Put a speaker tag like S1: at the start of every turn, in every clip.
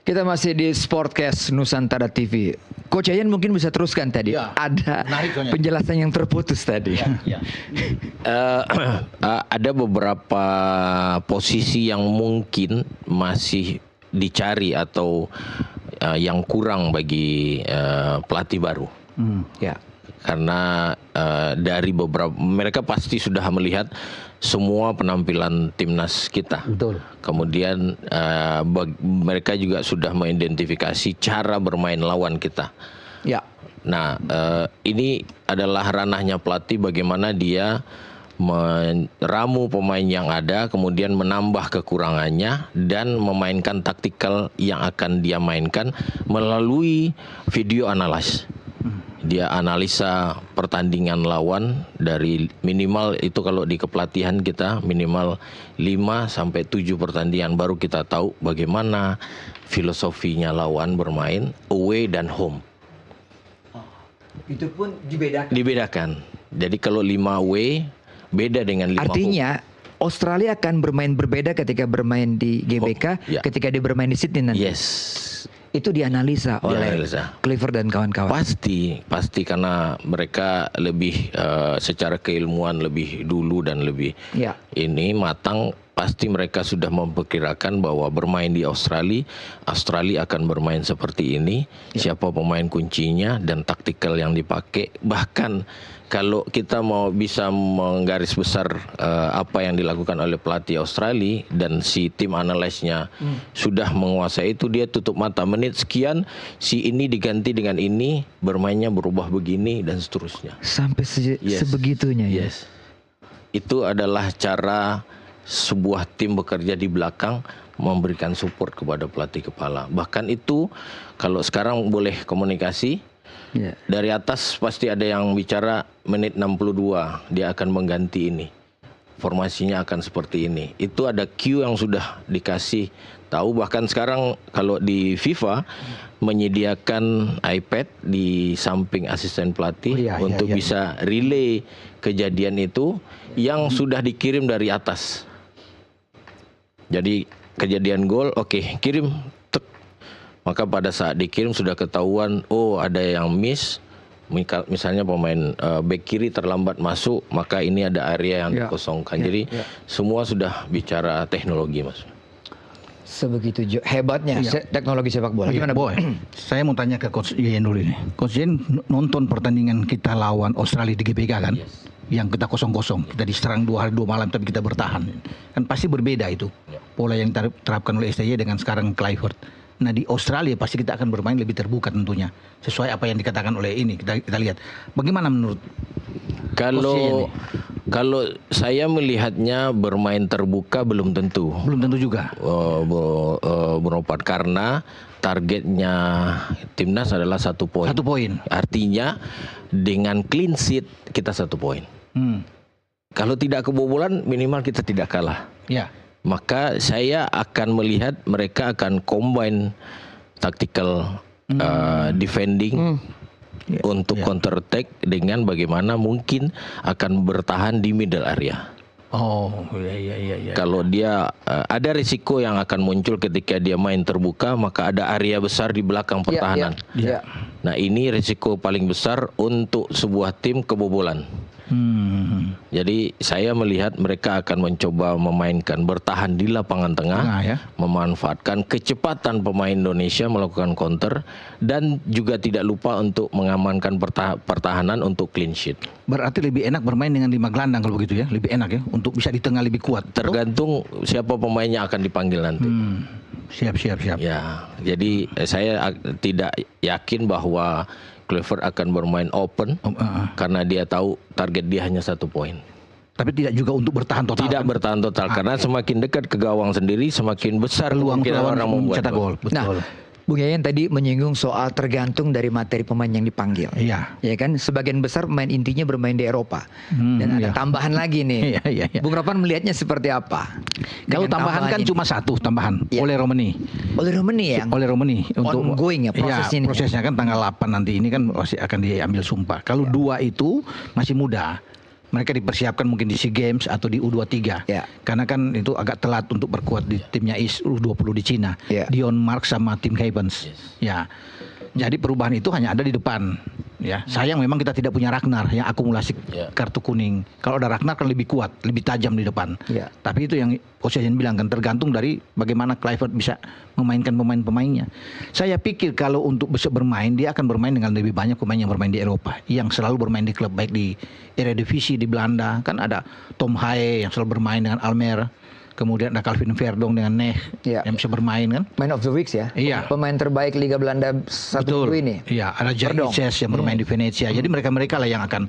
S1: Kita masih di Sportcast Nusantara TV. Coach Yayan mungkin bisa teruskan tadi.
S2: Ya,
S1: Ada penjelasan yang terputus tadi.
S2: Ya.
S3: Ada beberapa posisi yang mungkin masih dicari atau yang kurang bagi pelatih baru.
S1: Ya.
S3: Karena dari beberapa mereka pasti sudah melihat semua penampilan timnas kita.
S2: Betul.
S3: Kemudian mereka juga sudah mengidentifikasi cara bermain lawan kita.
S1: Ya.
S3: Nah, ini adalah ranahnya pelatih bagaimana dia meramu pemain yang ada, kemudian menambah kekurangannya dan memainkan taktikal yang akan dia mainkan melalui video analis. Dia analisa pertandingan lawan dari minimal itu kalau di kepelatihan kita minimal 5 sampai 7 pertandingan baru kita tahu bagaimana filosofinya lawan bermain away dan home.
S1: Itu pun dibedakan.
S3: Dibedakan. Jadi kalau 5 away beda dengan 5
S1: Artinya
S3: home.
S1: Australia akan bermain berbeda ketika bermain di GBK, ketika dia bermain di Sydney nanti.
S3: Yes.
S1: Itu dianalisa oleh Clifford dan kawan-kawan.
S3: Pasti karena mereka lebih secara keilmuan lebih dulu dan lebih ini matang. Pasti mereka sudah memperkirakan bahwa bermain di Australia akan bermain seperti ini, siapa pemain kuncinya dan taktikal yang dipakai. Bahkan kalau kita mau bisa menggaris besar apa yang dilakukan oleh pelatih Australia dan si tim analisnya sudah menguasai itu, dia tutup mata menit sekian si ini diganti dengan ini, bermainnya berubah begini dan seterusnya.
S1: Sampai sebegitunya ya.
S3: Yes. Itu adalah cara sebuah tim bekerja di belakang memberikan support kepada pelatih kepala. Bahkan itu kalau sekarang boleh komunikasi dari atas pasti ada yang bicara menit 62 dia akan mengganti ini. Formasinya akan seperti ini. Itu ada cue yang sudah dikasih tahu. Bahkan sekarang kalau di FIFA menyediakan iPad di samping asisten pelatih untuk bisa relay kejadian itu yang sudah dikirim dari atas. Jadi kejadian gol, kirim. Maka pada saat dikirim sudah ketahuan, ada yang miss. Misalnya pemain back kiri terlambat masuk, maka ini ada area yang dikosongkan. Jadi semua sudah bicara teknologi, Mas.
S1: Sebegitu hebatnya teknologi sepak bola. Gimana,
S2: Boy? Saya mau tanya ke Coach Yayan dulu ini. Coach Yayan nonton pertandingan kita lawan Australia di GBK kan? Yang kita 0-0, kita diserang 2 hari 2 malam tapi kita bertahan. Kan pasti berbeda itu. Pola yang diterapkan oleh STY dengan sekarang Clifford. Nah di Australia pasti kita akan bermain lebih terbuka tentunya. Sesuai apa yang dikatakan oleh ini, kita lihat. Bagaimana menurut
S3: Kalau saya melihatnya bermain terbuka belum tentu.
S2: Belum tentu juga.
S3: Beropat karena targetnya timnas adalah 1 poin.
S2: 1 poin.
S3: Artinya dengan clean sheet kita 1 poin. Kalau tidak kebobolan minimal kita tidak kalah.
S2: Ya.
S3: Maka saya akan melihat mereka akan combine tactical defending untuk counter attack dengan bagaimana mungkin akan bertahan di middle area. Kalau dia ada risiko yang akan muncul ketika dia main terbuka, maka ada area besar di belakang pertahanan. Nah, ini risiko paling besar untuk sebuah tim kebobolan. Jadi saya melihat mereka akan mencoba memainkan bertahan di lapangan tengah, memanfaatkan kecepatan pemain Indonesia melakukan counter dan juga tidak lupa untuk mengamankan pertahanan untuk clean sheet.
S2: Berarti lebih enak bermain dengan 5 gelandang kalau begitu ya, lebih enak ya untuk bisa di tengah lebih kuat.
S3: Tergantung siapa pemainnya akan dipanggil nanti.
S2: Siap.
S3: Ya, jadi saya tidak yakin bahwa Clifford akan bermain open karena dia tahu target dia hanya 1 poin.
S2: Tapi tidak juga untuk bertahan total.
S3: Tidak bertahan total karena semakin dekat ke gawang sendiri semakin besar kemungkinan orang membuat gol.
S2: Betul.
S1: Bung Yayan tadi menyinggung soal tergantung dari materi pemain yang dipanggil.
S2: Iya.
S1: Ya kan, sebagian besar pemain intinya bermain di Eropa. Dan ada tambahan lagi nih. Bung Ropan melihatnya seperti apa?
S2: Kalau tambahan kan cuma 1 tambahan oleh Romani.
S1: Oleh Romani untuk ongoing ya prosesnya.
S2: Prosesnya kan tanggal 8 nanti ini kan masih akan diambil sumpah. Kalau 2 itu masih muda. Mereka dipersiapkan mungkin di SEA Games atau di U23.
S1: Ya.
S2: Karena kan itu agak telat untuk berkuat di timnya U20 di Cina.
S1: Ya.
S2: Dion Mark sama Tim Havens. Ya. Jadi perubahan itu hanya ada di depan. Ya, sayang memang kita tidak punya Ragnar yang akumulasi kartu kuning. Kalau ada Ragnar kan lebih kuat, lebih tajam di depan.
S1: Ya.
S2: Tapi itu yang Coach Yayan bilang kan tergantung dari bagaimana Kluivert bisa memainkan pemain-pemainnya. Saya pikir kalau untuk bisa bermain, dia akan bermain dengan lebih banyak pemain yang bermain di Eropa, yang selalu bermain di klub baik di Eredivisie di Belanda. Kan ada Tom Haye yang selalu bermain dengan Almere. Kemudian ada Calvin Verdong dengan Nech yang bisa bermain kan.
S1: Man of the Week ya.
S2: Iya.
S1: Pemain terbaik Liga Belanda satu minggu ini.
S2: Iya, ada Jaices yang bermain di Venezia. Jadi mereka-mereka lah yang akan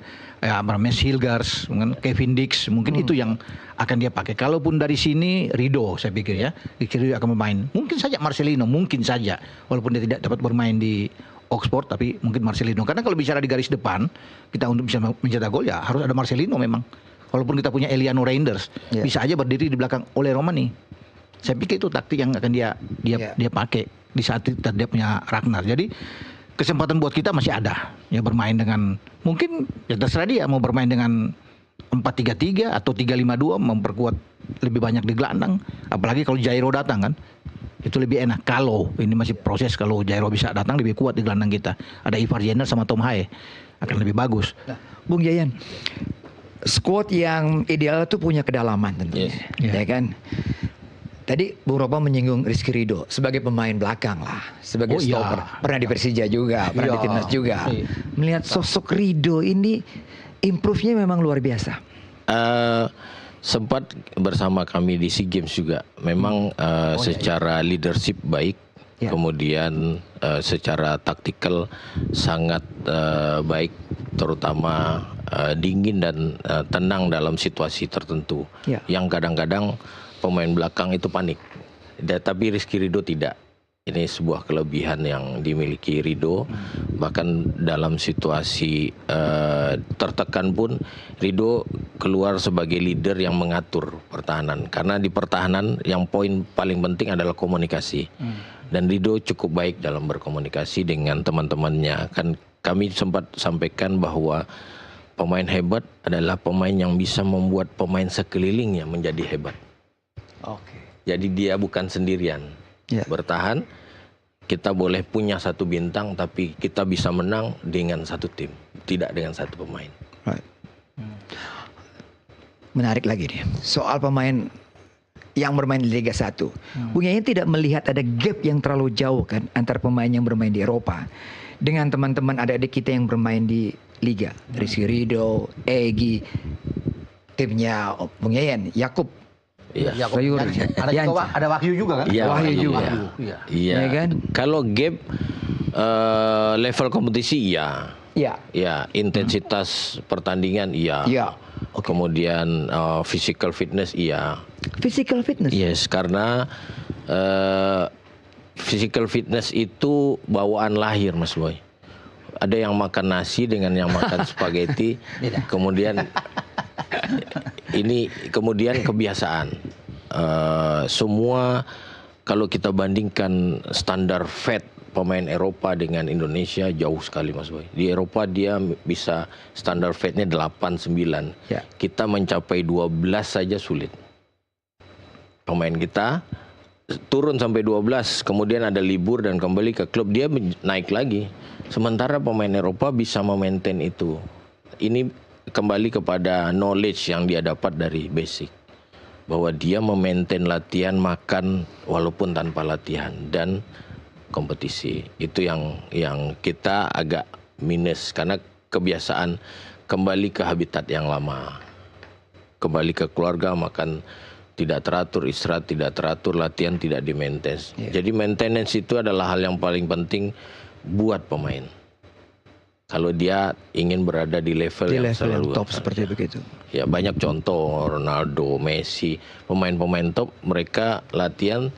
S2: Mes Hilgers, Kevin Dix, mungkin itu yang akan dia pakai. Kalaupun dari sini Rido saya pikir ya, Rido akan bermain. Mungkin saja Marcelino, mungkin saja walaupun dia tidak dapat bermain di Oxford, tapi mungkin Marcelino. Karena kalau bicara di garis depan, kita untuk bisa mencetak gol ya harus ada Marcelino memang. Walaupun kita punya Eliano Reinders, bisa aja berdiri di belakang Ole Romani. Saya pikir itu taktik yang akan dia pakai di saat dia punya Ragnar. Jadi kesempatan buat kita masih ada. Ya bermain dengan mungkin ya terserah dia mau bermain dengan 4-3-3 atau 3-5-2, memperkuat lebih banyak di gelandang. Apalagi kalau Jairo datang kan. Itu lebih enak. Kalau ini masih proses, kalau Jairo bisa datang lebih kuat di gelandang kita. Ada Ivar Jenner sama Tom Haye akan lebih bagus.
S1: Nah, Bung Yayan, squad yang ideal itu punya kedalaman tentunya, ya kan? Tadi Bung Ropa menyinggung Rizky Ridho sebagai pemain belakang lah, sebagai stopper. Pernah di Persija juga, pernah di Timnas juga. Melihat sosok Ridho ini, improve-nya memang luar biasa.
S3: Sempat bersama kami di SEA Games juga. Memang secara leadership baik, kemudian secara taktikal sangat baik, terutama dingin dan tenang dalam situasi tertentu. Yang kadang-kadang pemain belakang itu panik. Tapi Rizky Ridho tidak. Ini sebuah kelebihan yang dimiliki Ridho. Bahkan dalam situasi tertekan pun Ridho keluar sebagai leader yang mengatur pertahanan. Karena di pertahanan yang poin paling penting adalah komunikasi. Dan Ridho cukup baik dalam berkomunikasi dengan teman-temannya. Kan kami sempat sampaikan bahwa pemain hebat adalah pemain yang bisa membuat pemain sekelilingnya menjadi hebat. Jadi dia bukan sendirian. Bertahan, kita boleh punya satu bintang, tapi kita bisa menang dengan satu tim, tidak dengan satu pemain.
S1: Menarik lagi nih, soal pemain yang bermain di Liga 1. Bung Yayan tidak melihat ada gap yang terlalu jauh kan antara pemain yang bermain di Eropa dengan teman-teman adik-adik kita yang bermain di Liga. Rizky Ridho, Egy, timnya Bung Yayan, Yakub.
S2: Ada Wahyu juga kan?
S1: Wahyu juga.
S3: Iya kan? Kalau gap level kompetisi intensitas pertandingan kemudian physical fitness
S1: Physical fitness?
S3: Yes, karena physical fitness itu bawaan lahir, Mas Boy. Ada yang makan nasi dengan yang makan spaghetti, kemudian kemudian kebiasaan. Semua kalau kita bandingkan standar fat pemain Eropa dengan Indonesia jauh sekali, Mas Boy. Di Eropa dia bisa standar fatnya 8-9. Kita mencapai 12 saja sulit. Pemain kita turun sampai 12, kemudian ada libur dan kembali ke klub, dia naik lagi. Sementara pemain Eropa bisa memaintain itu. Ini kembali kepada knowledge yang dia dapat dari basic. Bahwa dia memaintain latihan, makan walaupun tanpa latihan dan kompetisi. Itu yang kita agak minus karena kebiasaan kembali ke habitat yang lama. Kembali ke keluarga, makan tidak teratur, istirahat tidak teratur, latihan tidak di-maintain. Jadi maintenance itu adalah hal yang paling penting buat pemain. Kalau dia ingin berada di level yang selalu
S1: top seperti begitu.
S3: Ya banyak contoh, Ronaldo, Messi, pemain-pemain top, mereka latihan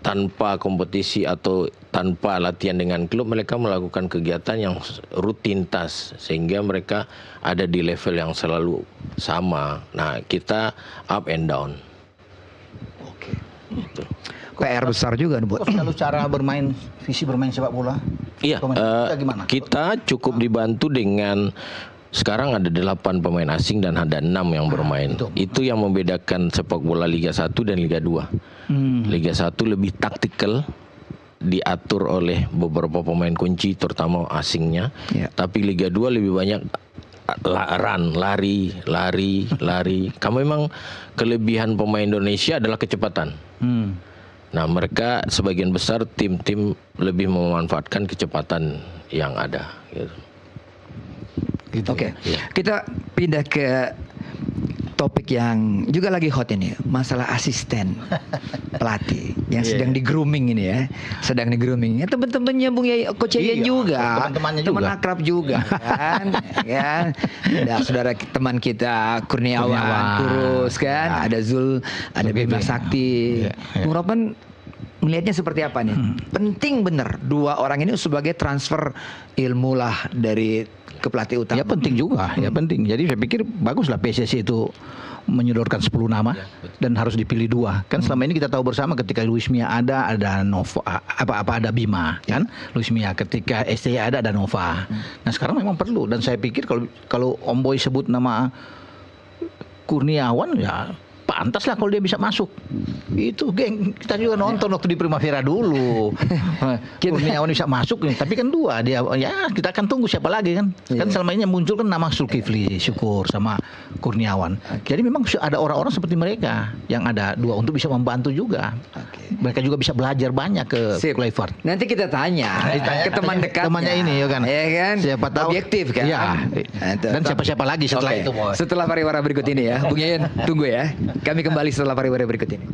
S3: tanpa kompetisi atau tanpa latihan dengan klub, mereka melakukan kegiatan yang rutinitas sehingga mereka ada di level yang selalu sama. Nah, kita up and down. Gitu.
S1: PR besar juga buat.
S2: Kalau cara visi bermain sepak bola.
S3: Iya, kita cukup dibantu dengan sekarang ada 8 pemain asing dan ada 6 yang bermain. Itu yang membedakan sepak bola Liga 1 dan Liga 2. Liga 1 lebih taktikal, diatur oleh beberapa pemain kunci terutama asingnya. Tapi Liga 2 lebih banyak lari. Kamu memang kelebihan pemain Indonesia adalah kecepatan. Nah, mereka sebagian besar tim-tim lebih memanfaatkan kecepatan yang ada. Gitu.
S1: Oke, kita pindah ke topik yang juga lagi hot ini, masalah asisten pelatih yang sedang di grooming ini ya, sedang di grooming. Ya, teman-temannya Bung Yaya, Coach Yayan juga,
S2: teman-temannya
S1: teman
S2: juga,
S1: akrab juga kan, ya. Ada saudara teman kita Kurniawan Kurus kan, ada Zul, ada Bima Sakti. Bung Ropan melihatnya seperti apa nih? Penting bener dua orang ini sebagai transfer ilmu lah dari ke pelatih utama.
S2: Ya penting juga, ya penting. Jadi saya pikir baguslah PSSI itu menyodorkan 10 nama dan harus dipilih 2. Kan selama ini kita tahu bersama ketika Luis Mia ada Nova, ada Bima kan. Luis Mia ketika STY ada Nova. Nah, sekarang memang perlu dan saya pikir kalau Om Boy sebut nama Kurniawan ya pantas lah kalau dia bisa masuk. Itu geng, kita juga nonton waktu di Primavera dulu. Kurniawan bisa masuk nih, tapi kan 2 dia. Ya kita akan tunggu siapa lagi kan. Kan selama ini yang muncul kan nama Zulkifli Syukur sama Kurniawan. Jadi memang ada orang-orang seperti mereka yang ada 2 untuk bisa membantu juga. Mereka juga bisa belajar banyak ke Kluivert.
S1: Nanti kita tanya ke teman dekatnya.
S2: Temannya ini ya kan.
S1: Ya kan?
S2: Siapa tahu
S1: objektif kan.
S2: Ya. Dan siapa-siapa lagi setelah itu.
S1: Setelah pariwara berikut ini ya. Bung Yayan, tunggu ya. Kami kembali setelah pariwara berikut ini.